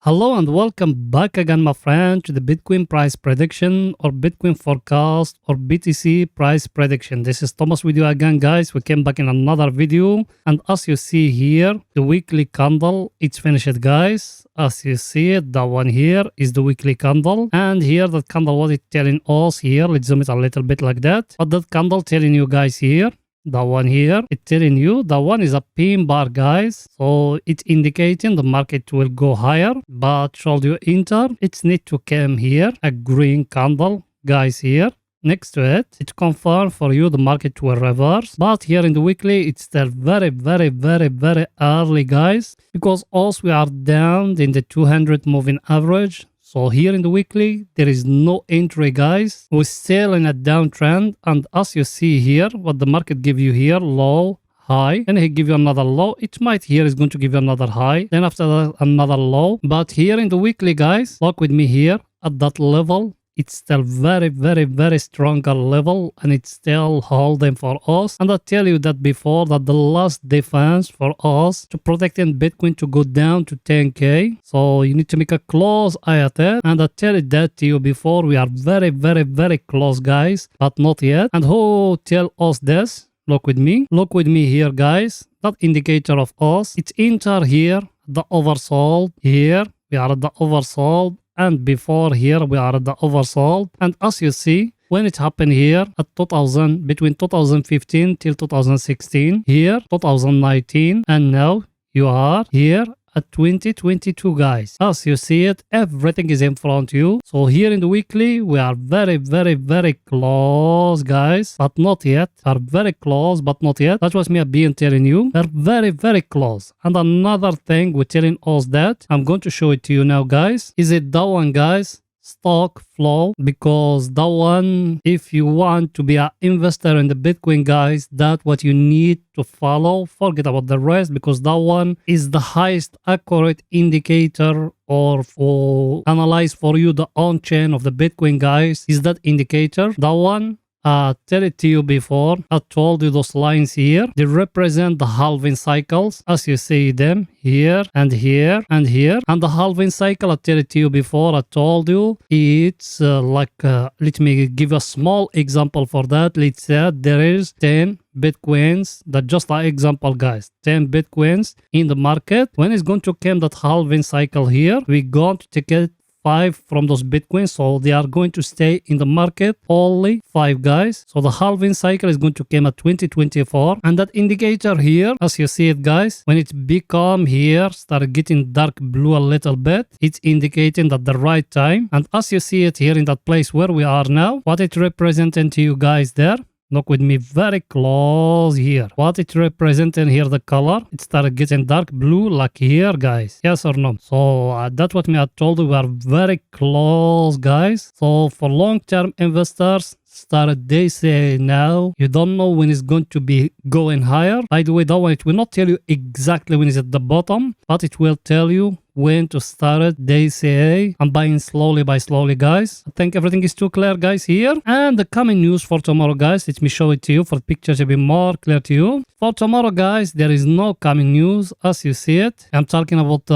Hello and welcome back again, my friend, to the Bitcoin price prediction or Bitcoin forecast or BTC price prediction. This is Thomas with you again, guys. We came back in another video, and as you see here, the weekly candle, it's finished, guys. As you see it, that one here is the weekly candle, and here that candle, what it's telling us here, let's zoom it a little bit like that. What that candle telling you guys here, that one here, it's telling you that one is a pin bar, guys. So it's indicating the market will go higher, but should you enter, it's need to come here, a green candle, guys, here. Next to it, it confirms for you the market will reverse. But here in the weekly, it's still very early, guys, because also we are down in the 200 moving average. So here in the weekly, there is no entry, guys. We're still in a downtrend. And as you see here, what the market give you here, low, high, and he give you another low. It might here is going to give you another high. Then after that, another low. But here in the weekly, guys, look with me here at that level. It's still very stronger level, and it's still holding for us. And I tell you that before, that the last defense for us to protecting Bitcoin to go down to 10k. So you need to make a close eye at it. And I tell it that to you before, we are very close, guys, but not yet. And who tell us this? Look with me here, guys. That indicator of us, it's enter here, the oversold here. We are at the oversold. And before here, we are at the oversold. And as you see, when it happened here at between 2015 till 2016, here, 2019, and now you are here at 2022, guys. As you see it, everything is in front of you. So here in the weekly, we are very close, guys, but not yet. Are very close, but not yet. That was me being telling you. We're very close. And another thing we're telling us that, I'm going to show it to you now, guys. Is it that one, guys? Stock flow, because that one, if you want to be an investor in the Bitcoin, guys, that's what you need to follow. Forget about the rest, because that one is the highest accurate indicator or for analyze for you the on chain of the Bitcoin, guys, is that indicator. That one, tell it to you before. I told you those lines here, they represent the halving cycles, as you see them here and here and here. And the halving cycle, I tell it to you before, I told you it's let me give a small example for that. Let's say there is 10 Bitcoins, that just an example, guys, 10 Bitcoins in the market. When it's going to come that halving cycle here, we're going to take it 5 from those Bitcoins, so they are going to stay in the market only 5, guys. So the halving cycle is going to come at 2024, and that indicator here, as you see it, guys, when it's become here, start getting dark blue a little bit, it's indicating that the right time. And as you see it here in that place where we are now, what it representing to you guys there, look with me very close here. What it representing here, the color, it started getting dark blue like here, guys. Yes or no? So that's what me I told you. We are very close, guys. So for long-term investors, they say now, you don't know when it's going to be going higher. By the way, that one, it will not tell you exactly when it's at the bottom, but it will tell you when to start it. They say I'm buying slowly by slowly, guys. I think everything is too clear, guys, here. And the coming news for tomorrow, guys, let me show it to you for the picture to be more clear to you. For tomorrow, guys, there is no coming news as you see it. I'm talking about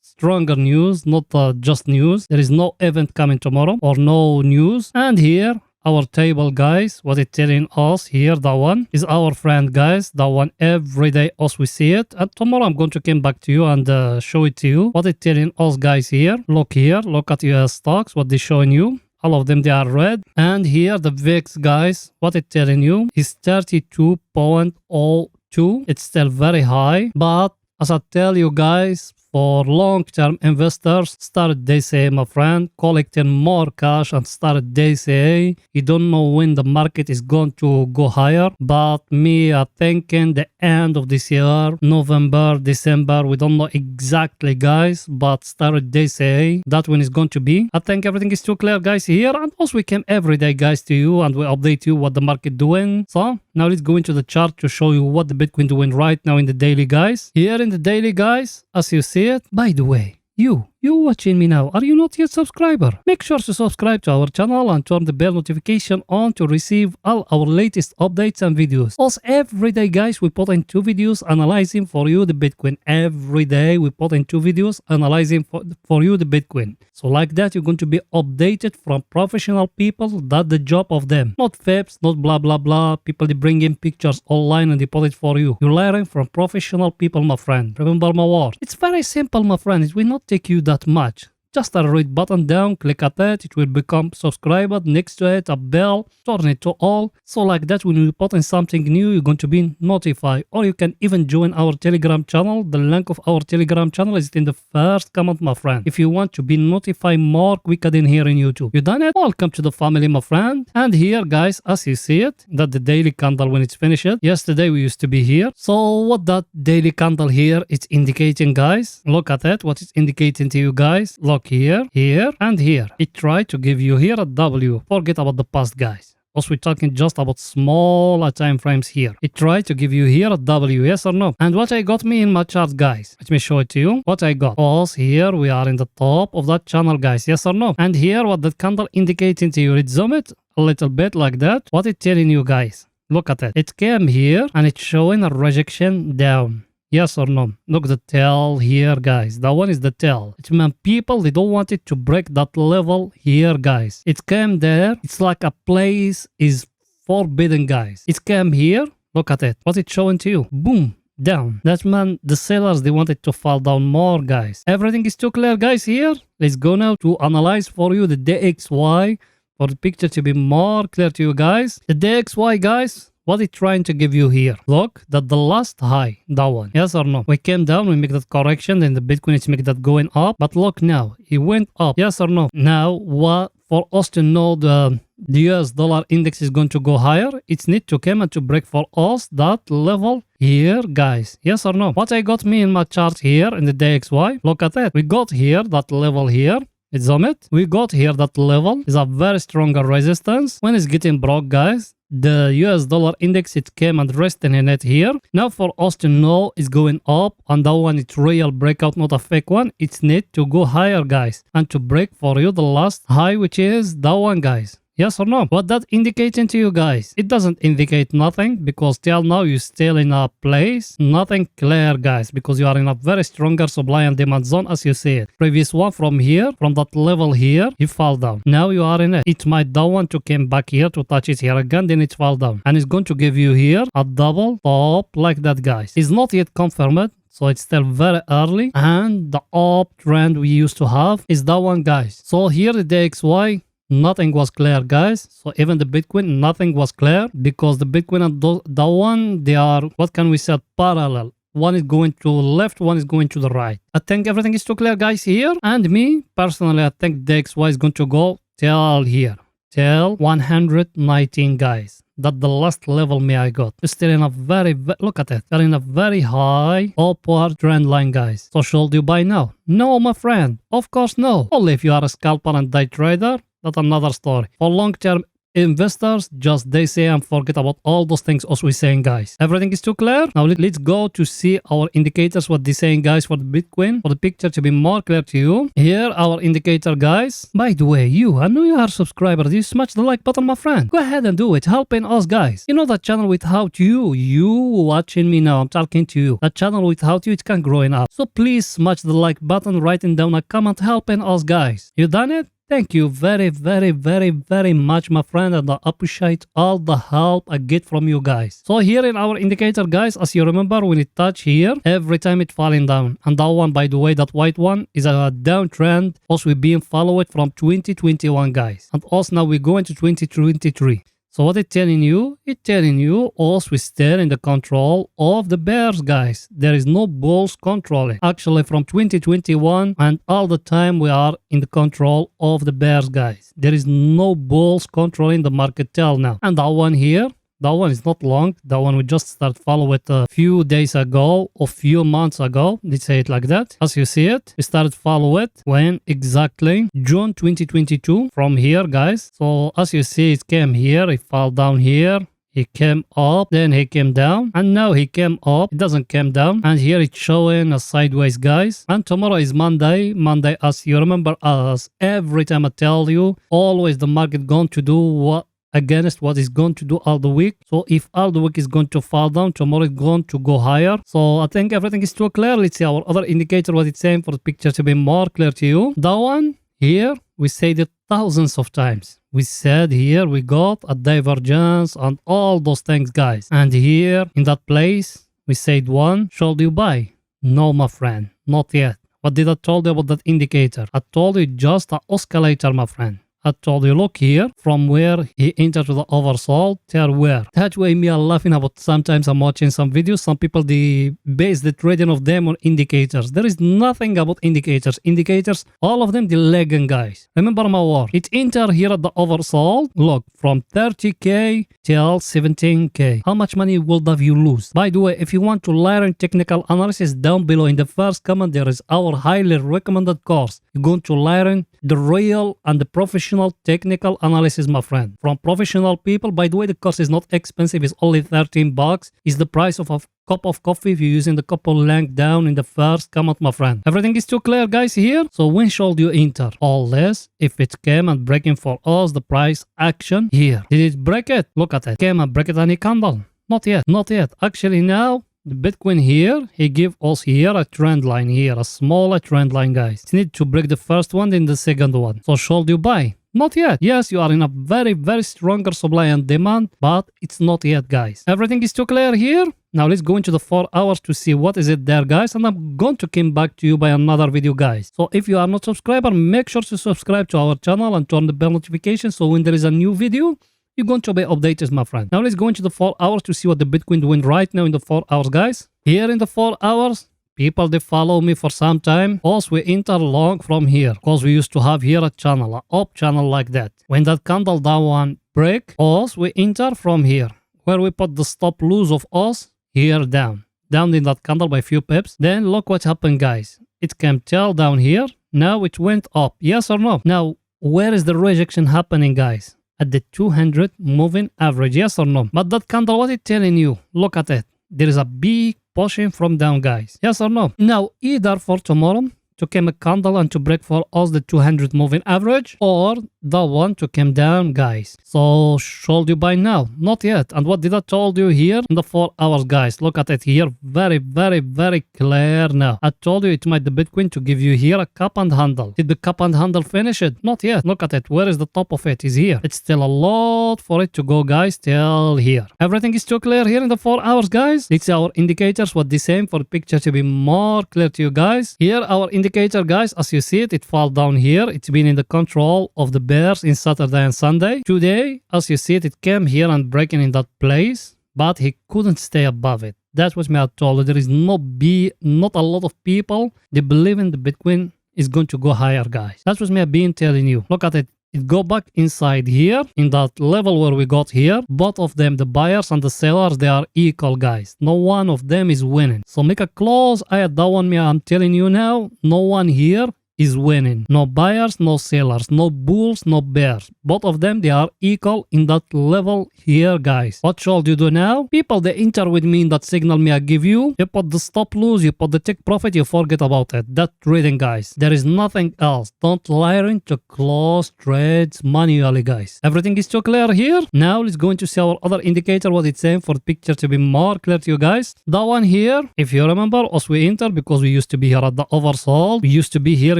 stronger news, not just news. There is no event coming tomorrow or no news. And here, our table, guys, what it's telling us here, that one is our friend, guys. That one every day us we see it. And tomorrow I'm going to come back to you and show it to you. What it's telling us, guys, here. Look here. Look at your stocks, what they're showing you. All of them, they are red. And here the VIX, guys, what it's telling you is 32.02. It's still very high. But as I tell you, guys, for long-term investors, start they say, my friend, collecting more cash and start they say, you don't know when the market is going to go higher. But me, I thinking the end of this year, November, December, we don't know exactly, guys, but start they say that when it's going to be. I think everything is too clear, guys, here. And also we come every day, guys, to you and we update you what the market doing. So now let's go into the chart to show you what the Bitcoin doing right now in the daily, guys. Here in the daily, guys, as you see it. By the way, you you watching me now, are you not yet subscriber? Make sure to subscribe to our channel and turn the bell notification on to receive all our latest updates and videos. Also, every day guys, we put in 2 videos analyzing for you the Bitcoin. Every day we put in 2 videos analyzing for you the Bitcoin. So like that, you're going to be updated from professional people. That's the job of them. Not fibs, not blah blah blah. People they bring in pictures online and they put it for you. You're learning from professional people, my friend. Remember my word. It's very simple, my friend. It will not take you that much. Just a red button down, click at it, it will become subscriber. Next to it, a bell, turn it to all. So like that, when we put in something new, you're going to be notified. Or you can even join our Telegram channel. The link of our Telegram channel is in the first comment, my friend. If you want to be notified more quicker than here in YouTube. You done it? Welcome to the family, my friend. And here, guys, as you see it, that the daily candle when it's finished. Yesterday, we used to be here. So what that daily candle here, it's indicating, guys. Look at it, what it's indicating to you guys. Look here, here, and here. It tried to give you here a W. Forget about the past, guys. Also, we're talking just about smaller time frames here. It tried to give you here a W, yes or no? And what I got me in my chart, guys. Let me show it to you. What I got. Also, here we are in the top of that channel, guys, yes or no? And here, what that candle indicating to you. Let's zoom it a little bit like that. What it telling you, guys. Look at it. It came here and it's showing a rejection down. Yes or no? Look the tail here, guys. That one is the tail. It means people, they don't want it to break that level here, guys. It came there. It's like a place is forbidden, guys. It came here. Look at it. What it's showing to you. Boom. Down. That means the sellers, they want it to fall down more, guys. Everything is too clear, guys, here. Let's go now to analyze for you the DXY for the picture to be more clear to you, guys. The DXY, guys. What it's trying to give you here. Look, that the last high, that one. Yes or no? We came down, we make that correction, then the Bitcoin is make that going up. But look now, it went up. Yes or no? Now, what for us to know the US dollar index is going to go higher, it's need to come and to break for us that level here, guys. Yes or no? What I got me in my chart here in the DXY, look at that. We got here that level here. It's zoom it. We got here that level is a very stronger resistance. When it's getting broke, guys, the US dollar index, it came and resting in it here. Now for us to know it's going up and that one it's real breakout, not a fake one. It's need to go higher, guys, and to break for you the last high, which is that one, guys. Yes or no? What that indicating to you guys? It doesn't indicate nothing because till now you're still in a place. Nothing clear, guys, because you are in a very stronger supply and demand zone as you see it. Previous one from here, from that level here, you fall down. Now you are in it. It might that one to come back here to touch it here again, then it fall down. And it's going to give you here a double top like that, guys. It's not yet confirmed. So it's still very early. And the uptrend we used to have is that one, guys. So here the DXY. Nothing was clear, guys. So even the Bitcoin, nothing was clear because the Bitcoin and the one, they are, what can we say, parallel. One is going to left, one is going to the right. I think everything is too clear, guys, here. And me, personally, I think DXY is going to go till here. Till 119, guys. That's the last level me I got. It's still in a very, look at it. Still in a very high upward trend line, guys. So should you buy now? No, my friend. Of course, no. Only if you are a scalper and day trader. That's another story. For long-term investors, just they say and forget about all those things as we're saying, guys. Everything is too clear. Now let's go to see our indicators, what they're saying, guys, for the Bitcoin, for the picture to be more clear to you. Here, our indicator, guys. By the way, I know you are a subscriber. Do you smash the like button, my friend? Go ahead and do it, helping us, guys. You know that channel without you watching me now, I'm talking to you. That channel without you, it can't grow up. So please smash the like button, writing down a comment, helping us, guys. You done it? Thank you very, very, very, very much, my friend, and I appreciate all the help I get from you guys. So here in our indicator, guys, as you remember, when it touch here, every time it falling down. And that one, by the way, that white one is a downtrend. Also, we're being followed from 2021, guys. And also now we're going to 2023. So what it's telling you also we still in the control of the bears, guys. There is no bulls controlling. Actually, from 2021 and all the time we are in the control of the bears, guys. There is no bulls controlling the market till now. And that one here, that one is not long. That one we just start follow it a few days ago or few months ago. Let's say it like that. As you see it, we started follow it when exactly June 2022 from here, guys. So as you see, it came here, it fell down here, He came up, then he came down, and now he came up. It doesn't come down, and here it's showing a sideways, guys. And tomorrow is Monday. Monday, as you remember, as every time I tell you, always the market going to do what against what is going to do all the week. So if all the week is going to fall down, tomorrow is going to go higher. So I think everything is too clear. Let's see our other indicator, what it's saying for the picture to be more clear to you. That one here, we said it thousands of times. We said here we got a divergence and all those things, guys. And here in that place, we said one, should you buy? No, my friend, not yet. What did I told you about that indicator? I told you just an oscillator, my friend. I told you, look here, from where he entered to the oversold, till where. That way me are laughing about sometimes I'm watching some videos, some people they base the trading of them on indicators. There is nothing about indicators. Indicators, all of them, the lagging, guys. Remember my word. It entered here at the oversold, look, from 30k till 17k. How much money will that you lose? By the way, if you want to learn technical analysis, down below in the first comment, there is our highly recommended course. You're going to learn the real and the professional technical analysis, my friend, from professional people. By the way, the course is not expensive. It's only 13 bucks. It's the price of a cup of coffee if you're using the couple link down in the first comment, my friend. Everything is too clear, guys, here. So when should you enter? All this, if it came and breaking for us the price action here. Did it break it? Look at it. Came and break it any candle? Not yet. Not yet. Actually now, the Bitcoin here, he give us here a trend line here, a smaller trend line, guys. It need to break the first one, then the second one. So should you buy? Not yet. Yes, you are in a very, very stronger supply and demand, but it's not yet, guys. Everything is too clear here. Now let's go into the 4 hours to see what is it there, guys. And I'm going to come back to you by another video, guys. So if you are not subscriber, make sure to subscribe to our channel and turn the bell notification. So when there is a new video, you're going to be updated, my friend. Now let's go into the 4 hours to see what the Bitcoin doing right now in the 4 hours, guys. Here in the 4 hours, people, they follow me for some time. Also, we enter long from here because we used to have here a channel, a up channel like that. When that candle down one break, also we enter from here where we put the stop loss of us here down in that candle by few pips. Then look what happened, guys. It came tail down here. Now it went up. Yes or no? Now, where is the rejection happening, guys? At the 200 moving average. Yes or no? But that candle, what it telling you? Look at it. There is a big pushing from down, guys. Yes or no? Now, either for tomorrow to come a candle and to break for us the 200 moving average, or the one to come down, guys. So should you buy now? Not yet. And what did I told you here in the 4 hours, guys? Look at it here. Very, very, very clear now. I told you it might the Bitcoin to give you here a cup and handle. Did the cup and handle finish it? Not yet. Look at it. Where is the top of it? Is here. It's still a lot for it to go, guys, till here. Everything is too clear here in the 4 hours, guys. Let's see our indicators, what the same for the picture to be more clear to you, guys. Here our indicator, guys, as you see it, it fall down here. It's been in the control of the bears in Saturday and Sunday. Today, as you see it, it came here and breaking in that place, but he couldn't stay above it. That was me I told you. There is not a lot of people they believe in the Bitcoin is going to go higher, guys. That was me I've been telling you. Look at it. It go back inside here in that level where we got here. Both of them, the buyers and the sellers, they are equal, guys. No one of them is winning. So make a close eye at that one. Me, I'm telling you now, no one here is winning. No buyers, no sellers, no bulls, no bears. Both of them, they are equal in that level here, guys. What should you do now? People, they enter with me in that signal me I give you. You put the stop loss, you put the take profit, you forget about it. That trading, guys. There is nothing else. Don't learn to close trades manually, guys. Everything is too clear here. Now let's go into see our other indicator, what it's saying for the picture to be more clear to you, guys. That one here, if you remember, us we enter because we used to be here at the oversold. We used to be here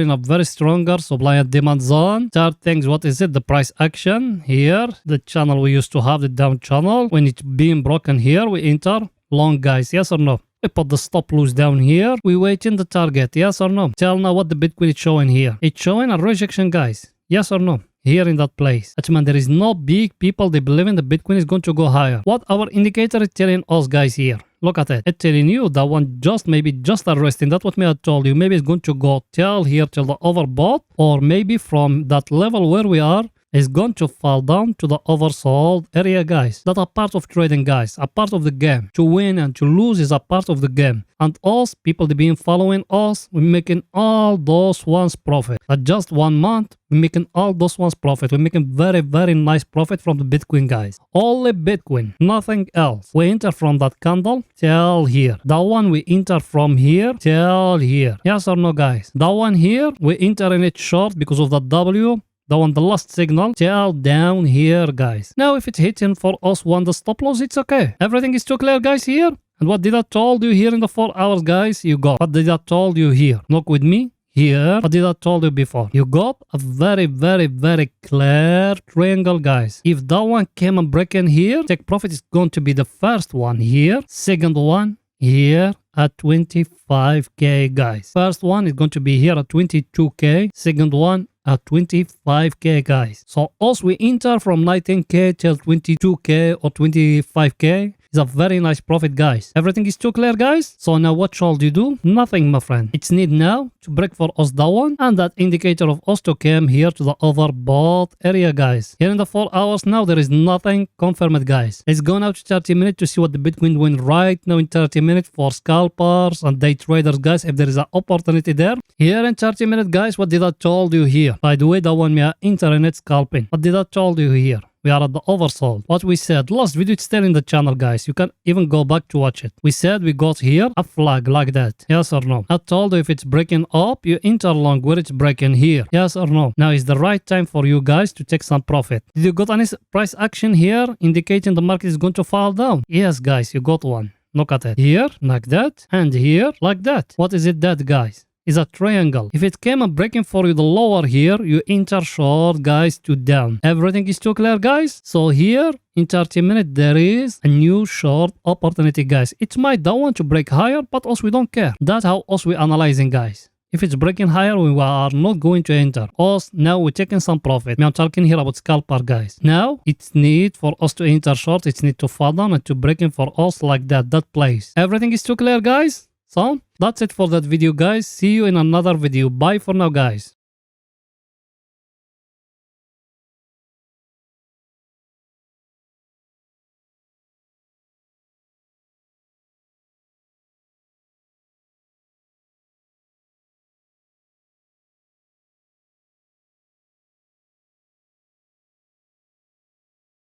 in a very stronger supply and demand zone. Third things, what is it? The price action here. The channel we used to have, the down channel. When it's being broken here, we enter long, guys. Yes or no? We put the stop loss down here. We wait in the target. Yes or no? Tell now what the Bitcoin is showing here. It's showing a rejection, guys. Yes or no? Here in that place. That means there is no big people they believe in the Bitcoin is going to go higher. What our indicator is telling us, guys, here. Look at it. It's telling you that one just maybe just arresting. That's what me I told you. Maybe it's going to go till here till the overbought, or maybe from that level where we are is going to fall down to the oversold area, guys. That are part of trading, guys, a part of the game. To win and to lose is a part of the game. And us, people that been following us, we're making all those ones profit. At just 1 month, we're making all those ones profit. We're making very, very nice profit from the Bitcoin, guys. Only Bitcoin, nothing else. We enter from that candle till here. That one we enter from here till here. Yes or no, guys? That one here, we enter in it short because of the W. The one, the last signal, till down here, guys. Now, if it's hitting for us one the stop loss, it's okay. Everything is too clear, guys, here. And what did I told you here in the 4 hours, guys? You got. What did I told you here? Knock with me. Here, what did I told you before? You got a very, very, very clear triangle, guys. If that one came and break in here, take profit is going to be the first one here. Second one here at 25k, guys. First one is going to be here at 22k. Second one at 25k, guys. So also we enter from 19k till 22k or 25k. It's a very nice profit, guys. Everything is too clear, guys. So now what shall you do? Nothing, my friend. It's need now to break for us that one and that indicator of us to come here to the overbought area, guys. Here in the 4 hours now, there is nothing confirmed, guys. Let's go now to 30 minutes to see what the Bitcoin win right now in 30 minutes for scalpers and day traders, guys. If there is an opportunity there. Here in 30 minutes, guys, what did I told you here? By the way, that one me internet scalping. What did I told you here? We are at the oversold. What we said last video, it's still in the channel, guys. You can even go back to watch it. We said we got here a flag like that. Yes or no? I told you if it's breaking up, you enter along where it's breaking here. Yes or no? Now is the right time for you guys to take some profit. Did you got any price action here indicating the market is going to fall down? Yes, guys, you got one. Look at it. Here, like that, and here, like that. What is it that, guys? Is a triangle. If it came up breaking for you the lower here, you enter short, guys, to down. Everything is too clear, guys. So here in 30 minutes there is a new short opportunity, guys. It might don't want to break higher, but us we don't care. That's how us we analyzing, guys. If it's breaking higher, we are not going to enter. Us now we're taking some profit. I'm talking here about scalper, guys. Now it's need for us to enter short. It's need to fall down and to breaking for us like that. That place. Everything is too clear, guys. So that's it for that video, guys. See you in another video. Bye for now, guys.